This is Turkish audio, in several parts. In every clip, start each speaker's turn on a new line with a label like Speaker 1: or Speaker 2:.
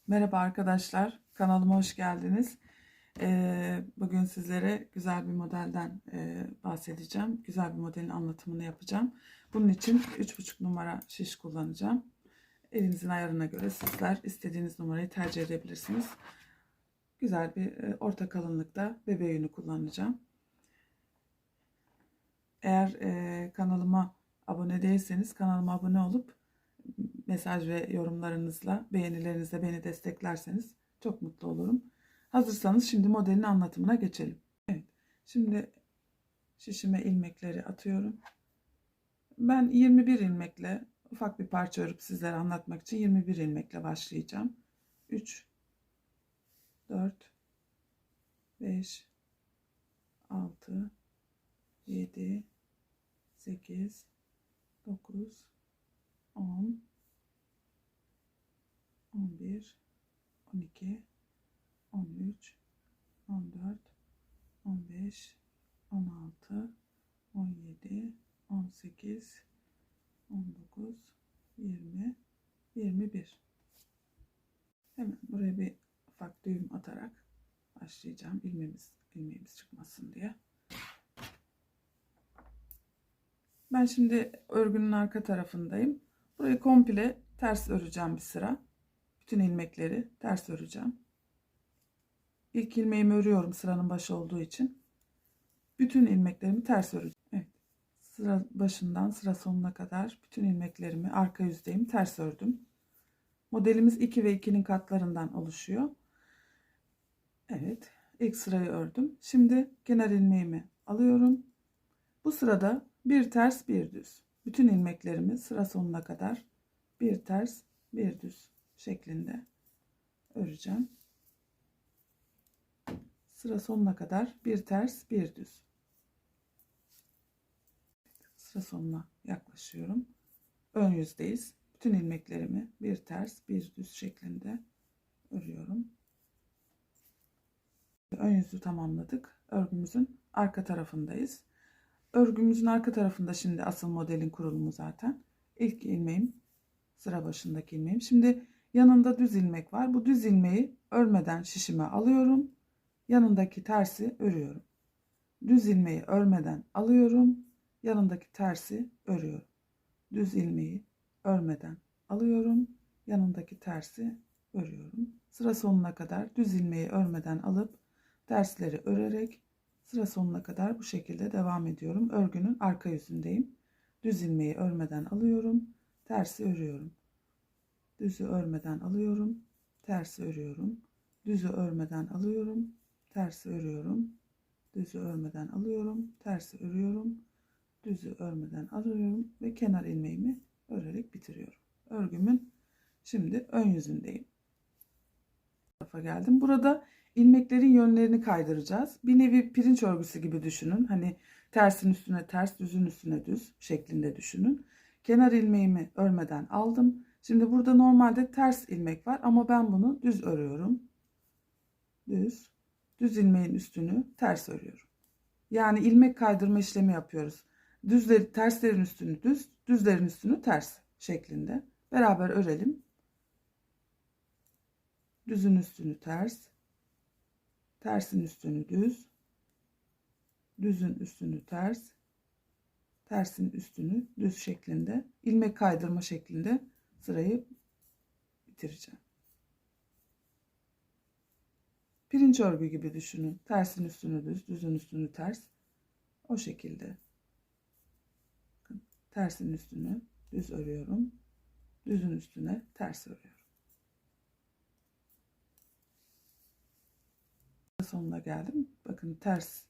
Speaker 1: Merhaba arkadaşlar, kanalıma hoş geldiniz. Bugün sizlere güzel bir modelden bahsedeceğim. Güzel bir modelin anlatımını yapacağım. Bunun için 3,5 numara şiş kullanacağım. Elinizin ayarına göre sizler istediğiniz numarayı tercih edebilirsiniz. Güzel bir orta kalınlıkta bebe yünü kullanacağım. Eğer kanalıma abone değilseniz kanalıma abone olup mesaj ve yorumlarınızla, beğenilerinizle beni desteklerseniz çok mutlu olurum. Hazırsanız şimdi modelin anlatımına geçelim. Evet, şimdi şişime ilmekleri atıyorum. Ben 21 ilmekle ufak bir parça örüp sizlere anlatmak için 21 ilmekle başlayacağım. 3, 4, 5, 6, 7, 8, 9, 10, 11, 12, 13, 14, 15, 16, 17, 18, 19, 20, 21. Hemen buraya bir ufak düğüm atarak başlayacağım. İlmeğimiz çıkmasın diye. Ben şimdi örgünün arka tarafındayım. Burayı komple ters öreceğim bir sıra. Bütün ilmekleri ters öreceğim. İlk ilmeğimi örüyorum sıranın başı olduğu için. Bütün ilmeklerimi ters öreceğim. Evet. Sıra başından sıra sonuna kadar bütün ilmeklerimi arka yüzdeyim ters ördüm. Modelimiz 2 ve 2'nin katlarından oluşuyor. Evet. İlk sırayı ördüm. Şimdi kenar ilmeğimi alıyorum. Bu sırada bir ters bir düz. Bütün ilmeklerimi sıra sonuna kadar bir ters bir düz şeklinde öreceğim. Sıra sonuna kadar bir ters bir düz. Sıra sonuna yaklaşıyorum. Ön yüzdeyiz. Bütün ilmeklerimi bir ters bir düz şeklinde örüyorum. Ön yüzü tamamladık. Örgümüzün arka tarafındayız. Örgümüzün arka tarafında şimdi asıl modelin kurulumu zaten. İlk ilmeğim, sıra başındaki ilmeğim. Şimdi yanında düz ilmek var. Bu düz ilmeği örmeden şişime alıyorum. Yanındaki tersi örüyorum. Düz ilmeği örmeden alıyorum. Yanındaki tersi örüyorum. Düz ilmeği örmeden alıyorum. Yanındaki tersi örüyorum. Sıra sonuna kadar düz ilmeği örmeden alıp tersleri örerek sıra sonuna kadar bu şekilde devam ediyorum. Örgünün arka yüzündeyim. Düz ilmeği örmeden alıyorum. Tersi örüyorum. Düzü örmeden alıyorum. Tersi örüyorum. Düzü örmeden alıyorum. Tersi örüyorum. Düzü örmeden alıyorum. Tersi örüyorum. Düzü örmeden alıyorum ve kenar ilmeğimi örerek bitiriyorum. Örgümün şimdi ön yüzündeyim. Bu tarafa geldim. Burada ilmeklerin yönlerini kaydıracağız. Bir nevi pirinç örgüsü gibi düşünün. Hani tersin üstüne ters, düzün üstüne düz şeklinde düşünün. Kenar ilmeğimi örmeden aldım. Şimdi burada normalde ters ilmek var ama ben bunu düz örüyorum. Düz. Düz ilmeğin üstünü ters örüyorum. Yani ilmek kaydırma işlemi yapıyoruz. Terslerin üstünü düz, düzlerin üstünü ters şeklinde. Beraber örelim. Düzün üstünü ters, tersin üstünü düz, düzün üstünü ters, tersin üstünü düz şeklinde, ilmek kaydırma şeklinde sırayı bitireceğim. Pirinç örgü gibi düşünün. Tersin üstünü düz, düzün üstünü ters. O şekilde. Tersin üstünü düz örüyorum. Düzün üstüne ters örüyorum. Sonuna geldim. Bakın ters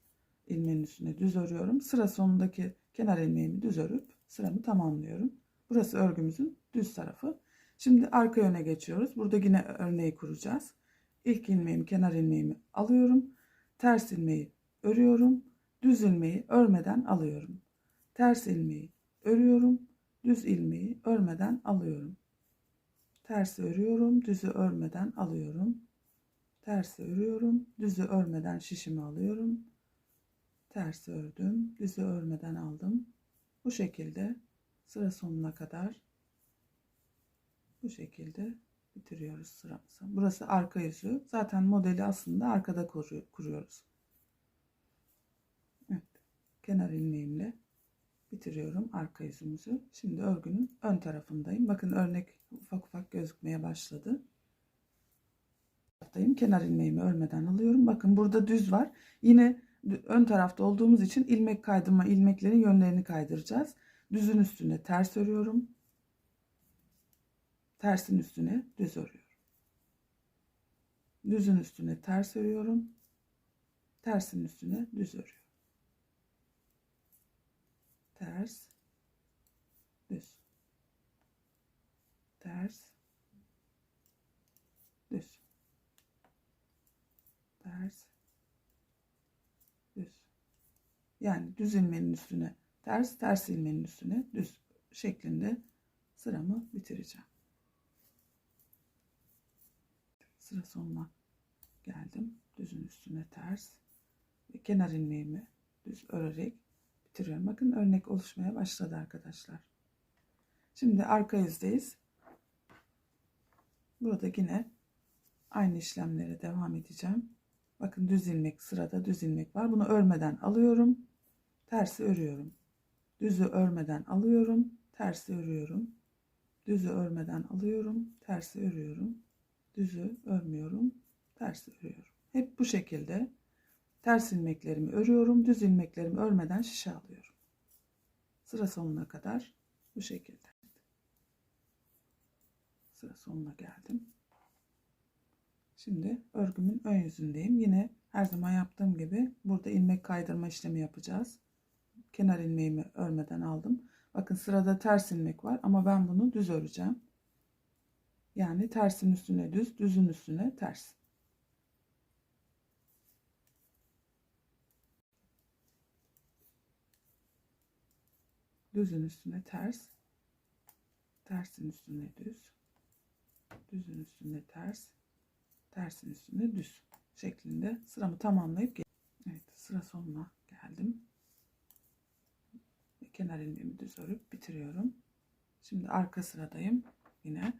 Speaker 1: ilmeğin üstüne düz örüyorum. Sıra sonundaki kenar ilmeğimi düz örüp sıramı tamamlıyorum. Burası örgümüzün düz tarafı. Şimdi arka yöne geçiyoruz. Burada yine örneği kuracağız. İlk ilmeğimi, kenar ilmeğimi alıyorum. Ters ilmeği örüyorum. Düz ilmeği örmeden alıyorum. Ters ilmeği örüyorum. Düz ilmeği örmeden alıyorum. Tersi örüyorum. Düzü örmeden alıyorum. Tersi örüyorum. Düzü örmeden şişimi alıyorum. Tersi ördüm. Düzü örmeden aldım. Bu şekilde sıra sonuna kadar bu şekilde bitiriyoruz sıramızı. Burası arka yüzü. Zaten modeli aslında arkada kuruyoruz. Evet. Kenar ilmeğimle bitiriyorum arka yüzümüzü. Şimdi örgünün ön tarafındayım. Bakın örnek ufak ufak gözükmeye başladı. Kenar ilmeğimi örmeden alıyorum. Bakın burada düz var. Yine ön tarafta olduğumuz için ilmek kaydırma, ilmeklerin yönlerini kaydıracağız. Düzün üstüne ters örüyorum. Tersin üstüne düz örüyorum. Düzün üstüne ters örüyorum. Tersin üstüne düz örüyorum. Ters, düz. Ters, düz. Ters, düz. Yani düz ilmeğin üstüne ters, ters ilmeğin üstüne düz şeklinde sıramı bitireceğim. Sıra sonuna geldim. Düzün üstüne ters ve kenar ilmeğimi düz örerek bitiriyorum. Bakın örnek oluşmaya başladı arkadaşlar. Şimdi arka yüzdeyiz. Burada yine aynı işlemlere devam edeceğim. Bakın düz ilmek, sırada düz ilmek var. Bunu örmeden alıyorum. Tersi örüyorum. Düzü örmeden alıyorum. Tersi örüyorum. Düzü örmeden alıyorum. Tersi örüyorum. Düzü örmüyorum. Tersi örüyorum. Hep bu şekilde ters ilmeklerimi örüyorum. Düz ilmeklerimi örmeden şişe alıyorum. Sıra sonuna kadar bu şekilde. Sıra sonuna geldim. Şimdi örgümün ön yüzündeyim. Yine her zaman yaptığım gibi burada ilmek kaydırma işlemi yapacağız. Kenar ilmeğimi örmeden aldım. Bakın sırada ters ilmek var ama ben bunu düz öreceğim. Yani tersin üstüne düz, düzün üstüne ters. Düzün üstüne ters, tersin üstüne düz, düzün üstüne ters, tersin üstüne düz şeklinde sıramı tamamlayıp evet, sıra sonuna geldim. Kenar ilmeğimi düz örüp bitiriyorum. Şimdi arka sıradayım. Yine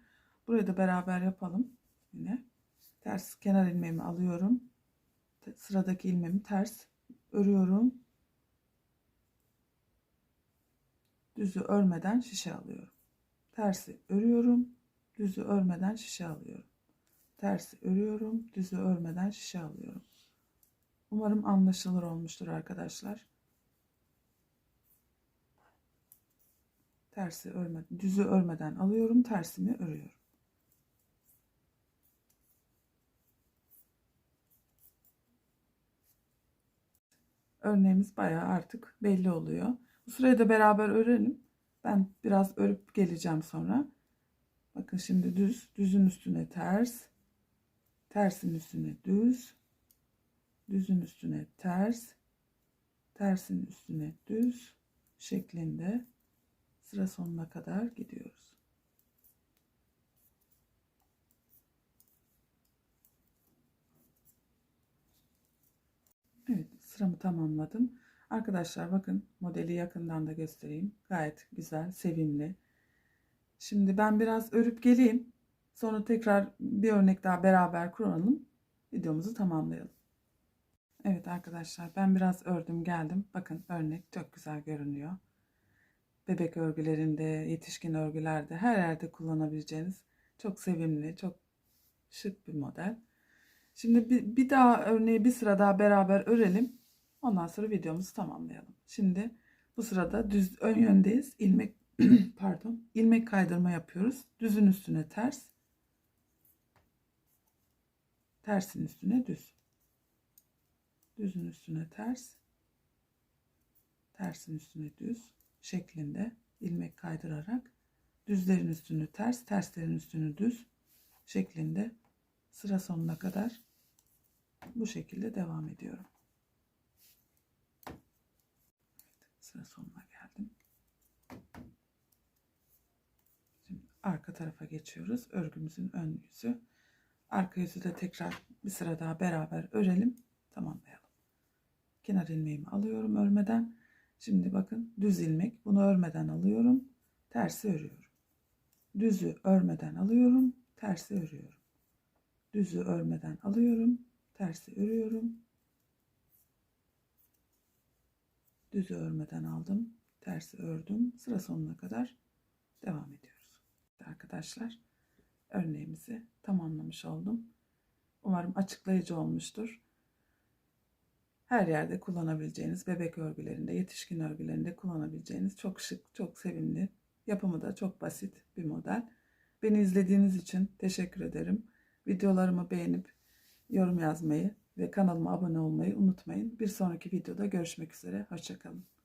Speaker 1: burayı da beraber yapalım. Yine ters kenar ilmeğimi alıyorum. Sıradaki ilmeğimi ters örüyorum. Düzü örmeden şişe alıyorum. Tersi örüyorum. Düzü örmeden şişe alıyorum. Tersi örüyorum. Düzü örmeden şişe alıyorum. Umarım anlaşılır olmuştur arkadaşlar. Tersi örmeden, düzü örmeden alıyorum. Tersimi örüyorum. Örneğimiz bayağı artık belli oluyor. Bu sırayı da beraber örelim. Ben biraz örüp geleceğim sonra. Bakın şimdi düz, düzün üstüne ters, tersin üstüne düz, düzün üstüne ters, tersin üstüne düz şeklinde sıra sonuna kadar gidiyoruz. Evet, sıramı tamamladım. Arkadaşlar bakın modeli yakından da göstereyim. Gayet güzel, sevimli. Şimdi ben biraz örüp geleyim. Sonra tekrar bir örnek daha beraber kuralım. Videomuzu tamamlayalım. Evet arkadaşlar ben biraz ördüm geldim. Bakın örnek çok güzel görünüyor. Bebek örgülerinde, yetişkin örgülerde her yerde kullanabileceğiniz çok sevimli, çok şık bir model. Şimdi bir daha örneği bir sıra daha beraber örelim. Ondan sonra videomuzu tamamlayalım. Şimdi bu sırada düz ön yöndeyiz. İlmek pardon, ilmek kaydırma yapıyoruz. Düzün üstüne ters, tersin üstüne düz. Düzün üstüne ters, tersin üstüne düz şeklinde ilmek kaydırarak düzlerin üstünü ters, terslerin üstünü düz şeklinde sıra sonuna kadar bu şekilde devam ediyorum. Evet, sıra sonuna geldim. Şimdi arka tarafa geçiyoruz. Örgümüzün ön yüzü. Arka yüzü de tekrar bir sıra daha beraber örelim. Tamamlayalım. Kenar ilmeğimi alıyorum örmeden. Şimdi bakın düz ilmek. Bunu örmeden alıyorum. Tersi örüyorum. Düzü örmeden alıyorum. tersi örüyorum. Düzü örmeden alıyorum, tersi örüyorum. Düzü örmeden aldım, tersi ördüm. Sıra sonuna kadar devam ediyoruz. Arkadaşlar, örneğimizi tamamlamış oldum. Umarım açıklayıcı olmuştur. Her yerde kullanabileceğiniz, bebek örgülerinde, yetişkin örgülerinde kullanabileceğiniz çok şık, çok sevimli, yapımı da çok basit bir model. Beni izlediğiniz için teşekkür ederim. Videolarımı beğenip yorum yazmayı ve kanalıma abone olmayı unutmayın. Bir sonraki videoda görüşmek üzere. Hoşça kalın.